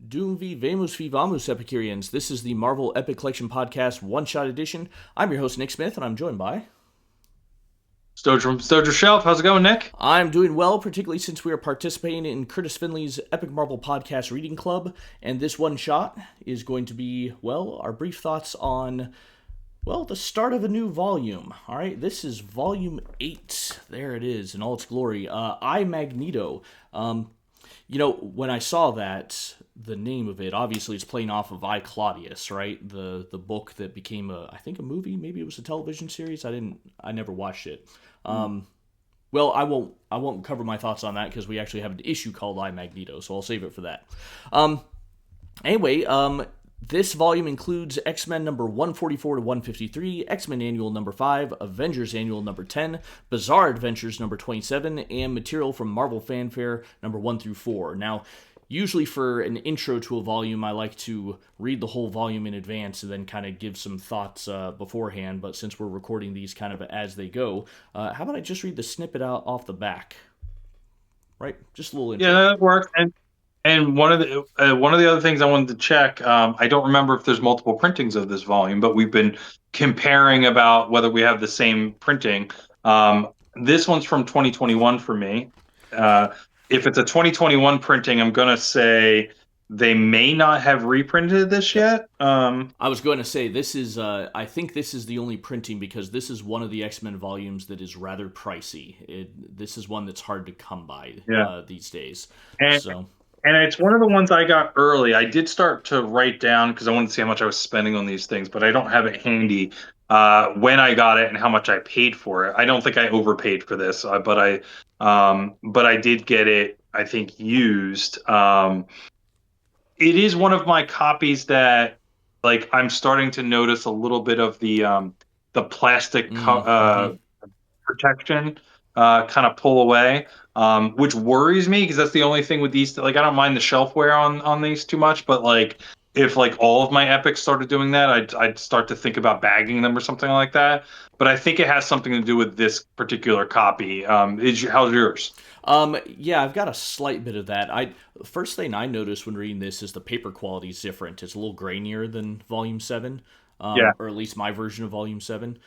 Doom v Vamos v Vamos, Epicureans. This is the Marvel Epic Collection Podcast One-Shot Edition. I'm your host, Nick Smith, and I'm joined by... Stojr from Stojr Shelf. How's it going, Nick? I'm doing well, particularly since we are participating in Kurtis Findlay's Epic Marvel Podcast Reading Club, and this one-shot is going to be, well, our brief thoughts on... well, the start of a new volume. All right, this is Volume 8. There it is in all its glory. I, Magneto. When I saw that, the name of it, obviously it's playing off of I, Claudius, right? The book that became I think a movie, maybe it was a television series. I never watched it. Well, I won't cover my thoughts on that because we actually have an issue called I, Magneto, so I'll save it for that. This volume includes X Men number 144 to 153, X Men Annual number 5, Avengers Annual number 10, Bizarre Adventures number 27, and material from Marvel Fanfare number 1 through 4. Now, usually for an intro to a volume, I like to read the whole volume in advance and then kind of give some thoughts beforehand, but since we're recording these kind of as they go, how about I just read the snippet out off the back? Right? Just a little intro. Yeah, that works. And one of the other things I wanted to check, I don't remember if there's multiple printings of this volume, but we've been comparing about whether we have the same printing. This one's from 2021 for me. If it's a 2021 printing, I'm gonna say they may not have reprinted this yet. I was going to say this is. I think this is the only printing because this is one of the X Men volumes that is rather pricey. This is one that's hard to come by these days. And it's one of the ones I got early. I did start to write down because I wanted to see how much I was spending on these things, but I don't have it handy when I got it and how much I paid for it. I don't think I overpaid for this, but I did get it, I think, used. It is one of my copies that, like, I'm starting to notice a little bit of the plastic protection kind of pull away. Which worries me because that's the only thing with these. Like, I don't mind the shelf wear on these too much, but like if like all of my epics started doing that, I'd start to think about bagging them or something like that. But I think it has something to do with this particular copy. How's yours? Yeah, I've got a slight bit of that. First thing I noticed when reading this is the paper quality is different. It's a little grainier than Volume 7, or at least my version of Volume 7.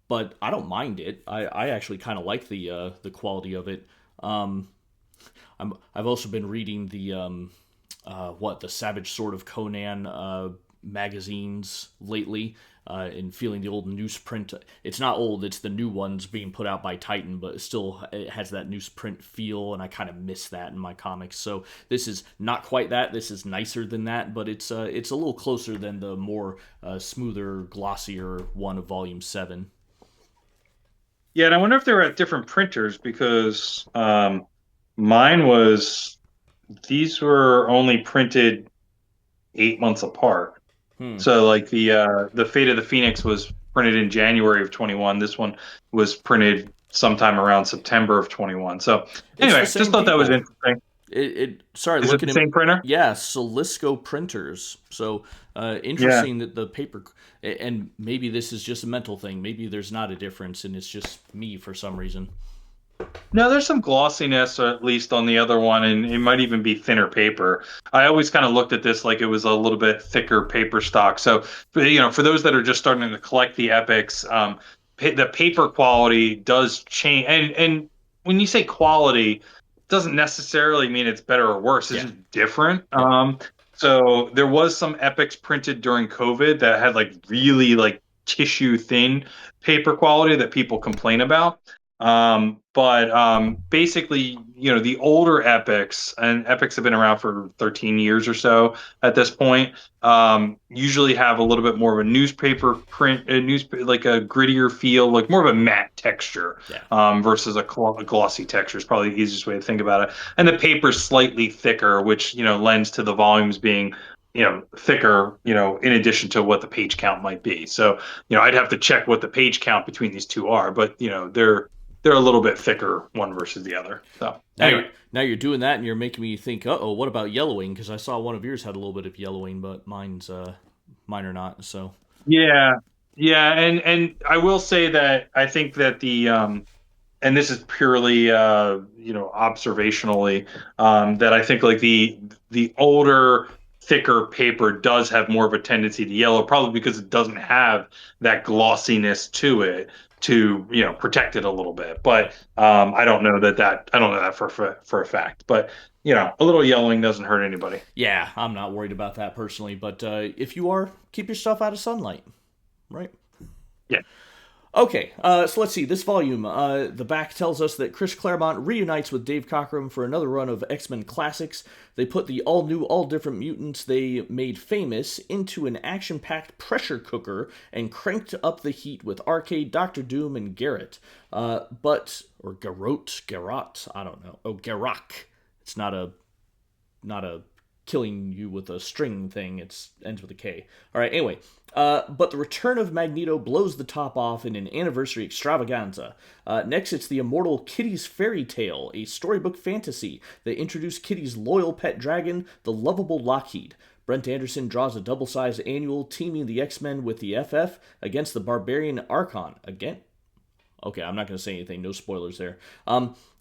But I don't mind it. I actually kind of like the quality of it. I've also been reading the Savage Sword of Conan magazines lately, and feeling the old newsprint. It's not old; it's the new ones being put out by Titan, but it has that newsprint feel, and I kind of miss that in my comics. So this is not quite that. This is nicer than that, but it's a little closer than the more smoother, glossier one of Volume 7. Yeah, and I wonder if they're at different printers because these were only printed 8 months apart. So like the Fate of the Phoenix was printed in January of 21. This one was printed sometime around September of 21. So anyway, just thought that was interesting. Is it the same printer? Yeah, Solisco printers. So interesting that the paper, and maybe this is just a mental thing. Maybe there's not a difference, and it's just me for some reason. No, there's some glossiness, or at least on the other one, and it might even be thinner paper. I always kind of looked at this like it was a little bit thicker paper stock. So, for those that are just starting to collect the epics, the paper quality does change. And when you say quality, doesn't necessarily mean it's better or worse. It's just different. So there was some epics printed during COVID that had like really like tissue thin paper quality that people complain about. But basically, the older epics, and epics have been around for 13 years or so at this point, usually have a little bit more of a newspaper print, like a grittier feel, like more of a matte texture, versus a glossy texture is probably the easiest way to think about it. And the paper's slightly thicker, which, lends to the volumes being thicker, in addition to what the page count might be. So, I'd have to check what the page count between these two are, but, they're a little bit thicker one versus the other. So anyway. Now you're doing that, and you're making me think. What about yellowing? Because I saw one of yours had a little bit of yellowing, but mine are not. So yeah, and I will say that I think that the and this is purely observationally, that I think like the older, thicker paper does have more of a tendency to yellow, probably because it doesn't have that glossiness to it to protect it a little bit. But I don't know that for a fact. But a little yellowing doesn't hurt anybody. Yeah, I'm not worried about that personally, but if you are, keep your stuff out of sunlight, right? Yeah. Okay, so let's see. This volume, the back tells us that Chris Claremont reunites with Dave Cockrum for another run of X Men Classics. They put the all new, all different mutants they made famous into an action packed pressure cooker and cranked up the heat with Arcade, Doctor Doom, and Garrett. Or Garrot, I don't know. Oh, Garak. It's not a killing you with a string thing. It ends with a K. All right. Anyway, but the return of Magneto blows the top off in an anniversary extravaganza. Next, it's the immortal Kitty's Fairy Tale, a storybook fantasy that introduced Kitty's loyal pet dragon, the lovable Lockheed. Brent Anderson draws a double-sized annual teaming the X-Men with the FF against the barbarian Archon. Again? Okay, I'm not going to say anything. No spoilers there.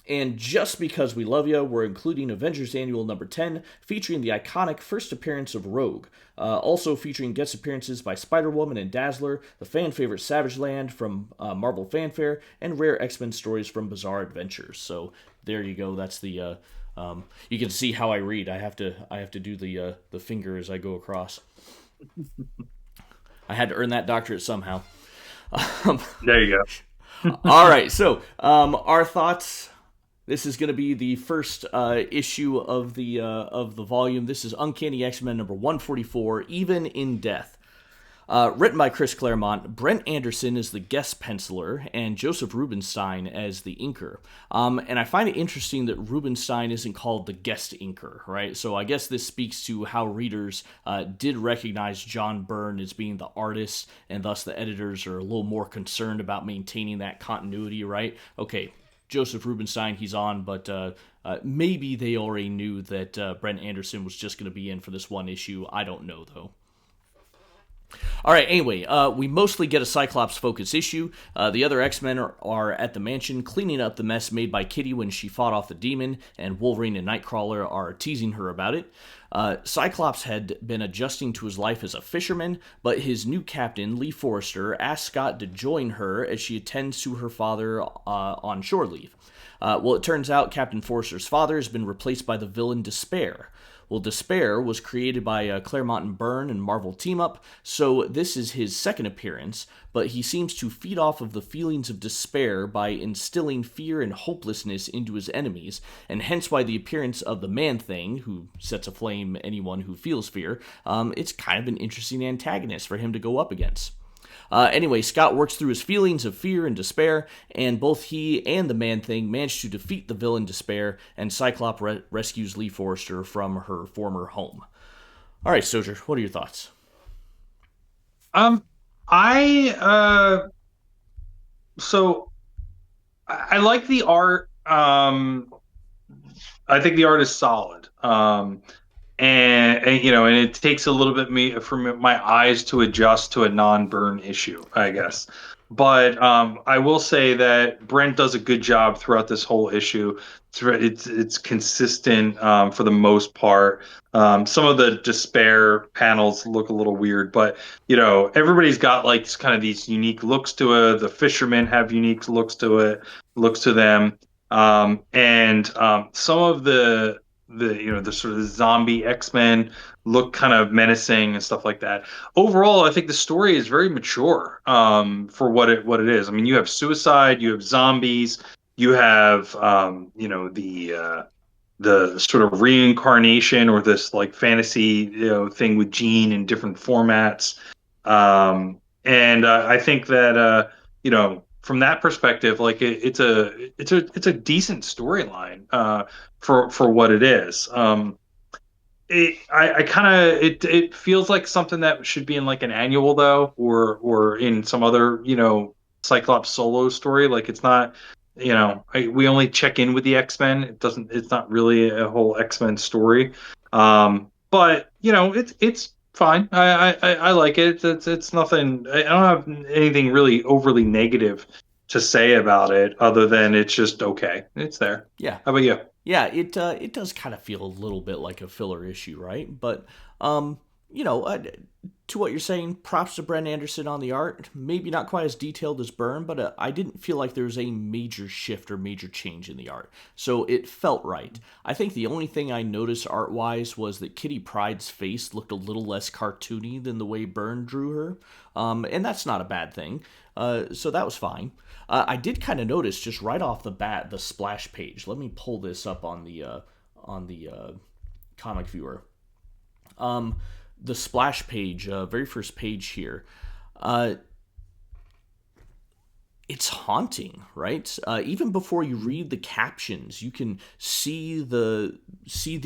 And just because we love you, we're including Avengers Annual number 10, featuring the iconic first appearance of Rogue. Also featuring guest appearances by Spider-Woman and Dazzler, the fan favorite Savage Land from Marvel Fanfare, and rare X-Men stories from Bizarre Adventures. So there you go. That's the. You can see how I read. I have to do the finger as I go across. I had to earn that doctorate somehow. There you go. All right. So our thoughts. This is going to be the first issue of the volume. This is Uncanny X Men number 144, Even in Death. Written by Chris Claremont, Brent Anderson is the guest penciler, and Joseph Rubinstein as the inker. And I find it interesting that Rubinstein isn't called the guest inker, right? So I guess this speaks to how readers did recognize John Byrne as being the artist, and thus the editors are a little more concerned about maintaining that continuity, right? Okay. Joseph Rubinstein, he's on, but maybe they already knew that Brent Anderson was just going to be in for this one issue. I don't know, though. All right, anyway, we mostly get a Cyclops-focused issue. The other X-Men are at the mansion cleaning up the mess made by Kitty when she fought off the demon, and Wolverine and Nightcrawler are teasing her about it. Cyclops had been adjusting to his life as a fisherman, but his new captain, Lee Forrester, asked Scott to join her as she attends to her father on shore leave. Well, it turns out Captain Forrester's father has been replaced by the villain Despair. Well, Despair was created by Claremont and Byrne and Marvel Team Up, so this is his second appearance, but he seems to feed off of the feelings of despair by instilling fear and hopelessness into his enemies, and hence why the appearance of the Man-Thing, who sets aflame anyone who feels fear, it's kind of an interesting antagonist for him to go up against. Anyway, Scott works through his feelings of fear and despair, and both he and the Man-Thing manage to defeat the villain Despair, and Cyclops rescues Lee Forrester from her former home. All right, Stojr, what are your thoughts? So I like the art. I think the art is solid. And it takes a little bit for my eyes to adjust to a non-Burn issue, I guess. But I will say that Brent does a good job throughout this whole issue. It's consistent for the most part. Some of the Despair panels look a little weird, but everybody's got like kind of these unique looks to it. The fishermen have unique looks to them, and some of the sort of the zombie X-Men look kind of menacing and stuff like that. Overall, I think the story is very mature for what it is. I mean, you have suicide, you have zombies, you have the sort of reincarnation or this like fantasy thing with Jean in different formats. And I think that from that perspective, like it's a decent storyline for what it is. It feels like something that should be in like an annual though, or in some other Cyclops solo story. Like it's not, we only check in with the X-Men. It's not really a whole X-Men story. But it's fine. I like it. It's nothing. I don't have anything really overly negative to say about it other than it's just okay. It's there. Yeah, How about you? yeah, it does kind of feel a little bit like a filler issue, right? But um, you know, to what you're saying, props to Brent Anderson on the art. Maybe not quite as detailed as Byrne, but I didn't feel like there was a major shift or major change in the art, so it felt right. I think the only thing I noticed art wise was that Kitty Pryde's face looked a little less cartoony than the way Byrne drew her, and that's not a bad thing. So that was fine. I did kind of notice just right off the bat the splash page. Let me pull this up on the comic viewer. Um, the splash page, very first page here. Uh, it's haunting, right? Even before you read the captions, you can see the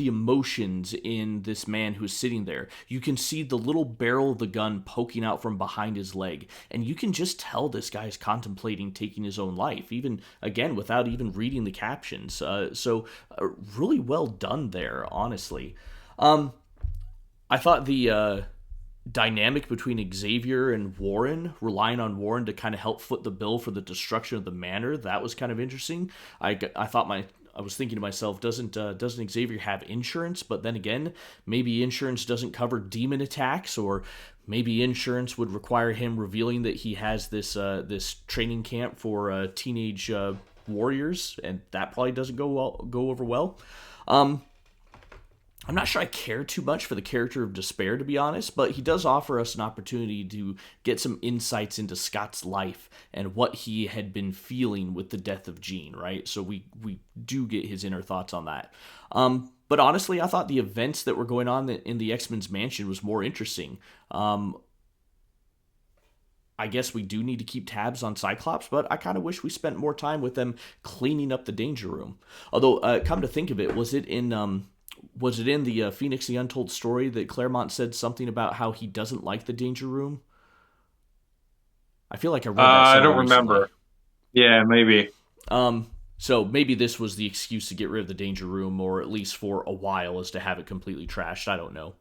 emotions in this man who's sitting there. You can see the little barrel of the gun poking out from behind his leg, and you can just tell this guy's contemplating taking his own life, even again without even reading the captions. Really well done there, honestly. Um, I thought the dynamic between Xavier and Warren, relying on Warren to kind of help foot the bill for the destruction of the manor, that was kind of interesting. I thought I was thinking to myself, doesn't Xavier have insurance? But then again, maybe insurance doesn't cover demon attacks, or maybe insurance would require him revealing that he has this training camp for teenage warriors, and that probably doesn't go over well. Um, I'm not sure I care too much for the character of Despair, to be honest, but he does offer us an opportunity to get some insights into Scott's life and what he had been feeling with the death of Jean, right? So we do get his inner thoughts on that. But honestly, I thought the events that were going on in the X-Men's mansion was more interesting. I guess we do need to keep tabs on Cyclops, but I kind of wish we spent more time with them cleaning up the Danger Room. Although, come to think of it, was it in the Phoenix the Untold Story that Claremont said something about how he doesn't like the Danger Room? I feel like I read that I somewhere don't recently. remember. Yeah, maybe. So maybe this was the excuse to get rid of the Danger Room, or at least for a while, is to have it completely trashed. I don't know.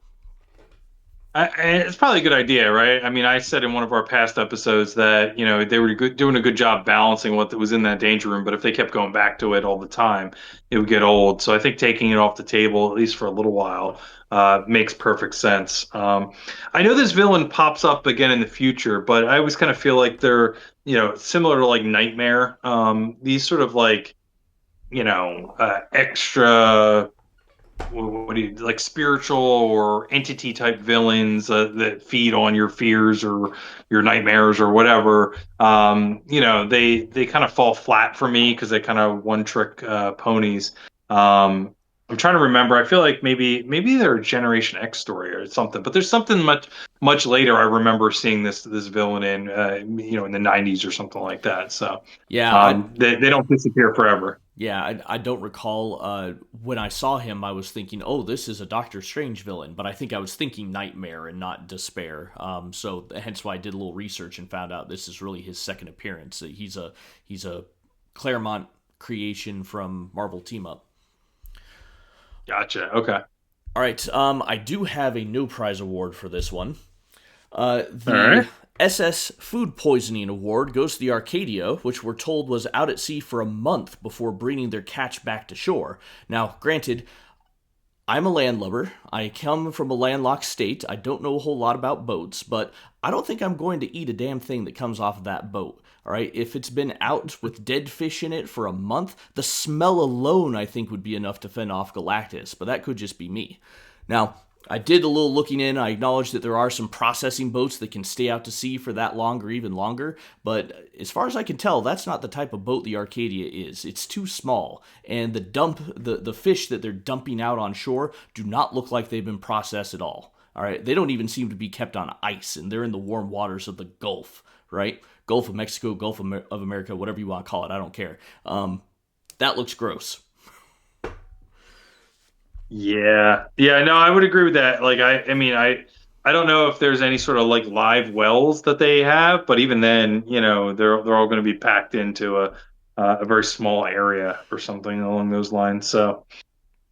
It's probably a good idea, right? I mean, I said in one of our past episodes that, they were doing a good job balancing what was in that danger room, but if they kept going back to it all the time, it would get old. So I think taking it off the table, at least for a little while, makes perfect sense. I know this villain pops up again in the future, but I always kind of feel like they're, similar to like Nightmare. These sort of like, extra what do you like spiritual or entity type villains that feed on your fears or your nightmares or whatever. They kind of fall flat for me because they kind of one trick ponies. I'm trying to remember. I feel like maybe they're a Generation X story or something, but there's something much later. I remember seeing this villain in in the '90s or something like that. So Yeah, I they don't disappear forever. yeah I don't recall when I saw him. I was thinking, oh, this is a Doctor Strange villain, but I think I was thinking Nightmare and not Despair. So hence why I did a little research and found out this is really his second appearance. He's a Claremont creation from Marvel Team Up. Gotcha. Okay. All right, I do have a no prize award for this one. All The right. SS Food Poisoning Award goes to the Arcadia, which we're told was out at sea for a month before bringing their catch back to shore. Now, granted, I'm a landlubber. I come from a landlocked state. I don't know a whole lot about boats, but I don't think I'm going to eat a damn thing that comes off of that boat. All right, if it's been out with dead fish in it for a month, the smell alone I think would be enough to fend off Galactus, but that could just be me. Now, I did a little looking in. I acknowledge that there are some processing boats that can stay out to sea for that long or even longer, but as far as I can tell, that's not the type of boat the Arcadia is. It's too small, and the fish that they're dumping out on shore do not look like they've been processed at all. All right, they don't even seem to be kept on ice, and they're in the warm waters of the Gulf, right? Gulf of Mexico, of America, whatever you want to call it. I don't care. That looks gross. Yeah. Yeah, no, I would agree with that. Like I mean, I don't know if there's any sort of like live wells that they have, but even then, they're all going to be packed into a very small area or something along those lines. So,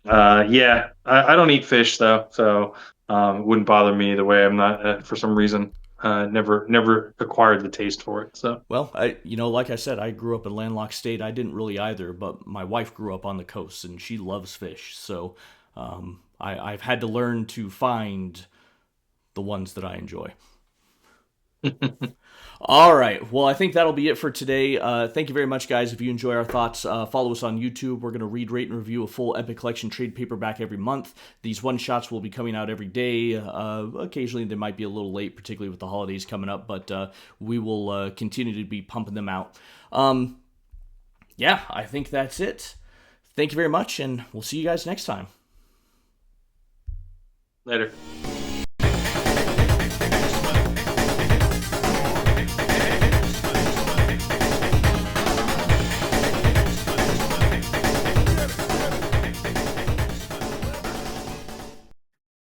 I don't eat fish though, so it wouldn't bother me either way. I'm not for some reason. never acquired the taste for it. So Well, like I said, I grew up in landlocked state. I didn't really either, but my wife grew up on the coast and she loves fish. So I've had to learn to find the ones that I enjoy. All right. Well, I think that'll be it for today. Thank you very much, guys. If you enjoy our thoughts, follow us on YouTube. We're going to read, rate, and review a full Epic Collection trade paperback every month. These one-shots will be coming out every day. Occasionally, they might be a little late, particularly with the holidays coming up, but we will continue to be pumping them out. Yeah, I think that's it. Thank you very much, and we'll see you guys next time. later.